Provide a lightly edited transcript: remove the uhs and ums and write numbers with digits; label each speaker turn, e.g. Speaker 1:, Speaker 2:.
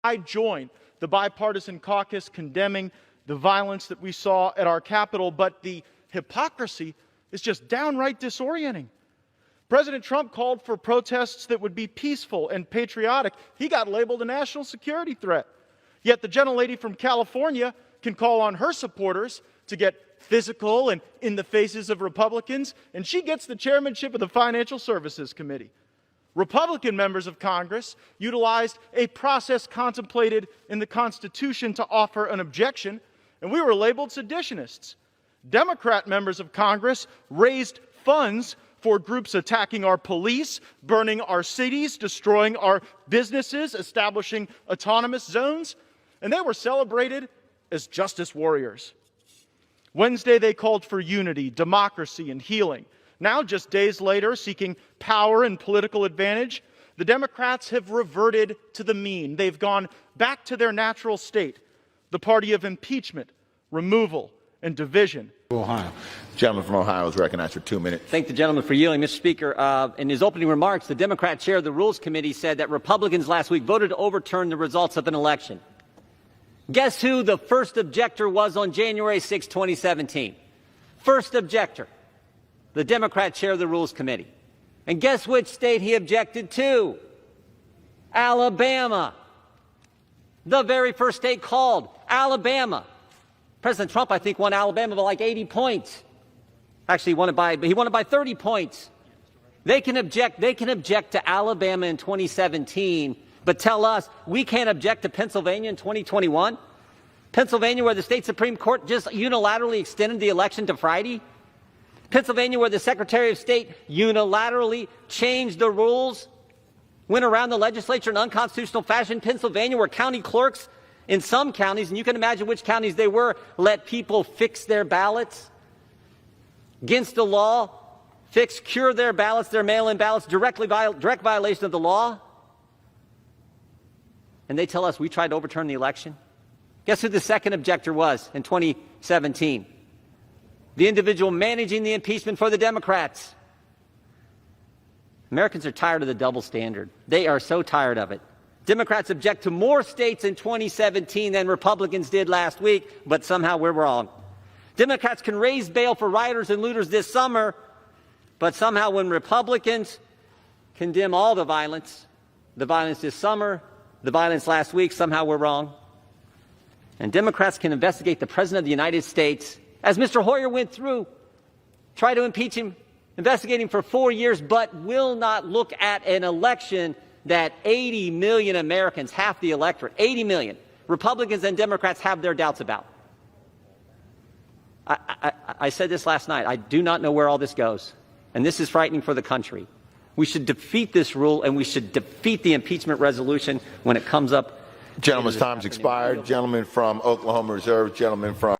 Speaker 1: I join the bipartisan caucus condemning the violence that we saw at our Capitol, but the hypocrisy is just downright disorienting. President Trump called for protests that would be peaceful and patriotic. He got labeled a national security threat. Yet the gentlelady from California can call on her supporters to get physical and in the faces of Republicans, and she gets the chairmanship of the Financial Services Committee. Republican members of Congress utilized a process contemplated in the Constitution to offer an objection, and we were labeled seditionists. Democrat members of Congress raised funds for groups attacking our police, burning our cities, destroying our businesses, establishing autonomous zones, and they were celebrated as justice warriors. Wednesday, they called for unity, democracy, and healing. Now, just days later, seeking power and political advantage, the Democrats have reverted to the mean. They've gone back to their natural state, the party of impeachment, removal, and division.
Speaker 2: Ohio. Gentleman from Ohio is recognized for 2 minutes.
Speaker 3: Thank the gentleman for yielding. Mr. Speaker, in his opening remarks, the Democrat chair of the Rules Committee said that Republicans last week voted to overturn the results of an election. Guess who the first objector was on January 6, 2017? First objector, the Democrat chair of the Rules Committee. And guess which state he objected to? Alabama. The very first state called, Alabama. President Trump, I think, won Alabama by like 80 points. Actually, he won it by 30 points. They can object to Alabama in 2017, but tell us we can't object to Pennsylvania in 2021? Pennsylvania, where the state Supreme Court just unilaterally extended the election to Friday? Pennsylvania, where the Secretary of State unilaterally changed the rules, went around the legislature in unconstitutional fashion? Pennsylvania, where county clerks in some counties, and you can imagine which counties they were, let people fix their ballots against the law, cure their ballots, their mail-in ballots, direct violation of the law. And they tell us we tried to overturn the election. Guess who the second objector was in 2017? The individual managing the impeachment for the Democrats. Americans are tired of the double standard. They are so tired of it. Democrats object to more states in 2017 than Republicans did last week, but somehow we're wrong. Democrats can raise bail for rioters and looters this summer, but somehow when Republicans condemn all the violence this summer, the violence last week, somehow we're wrong. And Democrats can investigate the President of the United States, as Mr. Hoyer went through, try to impeach him, investigate him for 4 years, but will not look at an election that 80 million Americans, half the electorate, 80 million, Republicans and Democrats have their doubts about. I said this last night. I do not know where all this goes, and this is frightening for the country. We should defeat this rule, and we should defeat the impeachment resolution when it comes up.
Speaker 2: Gentleman's time's expired. Gentleman from Oklahoma Reserve. Gentleman from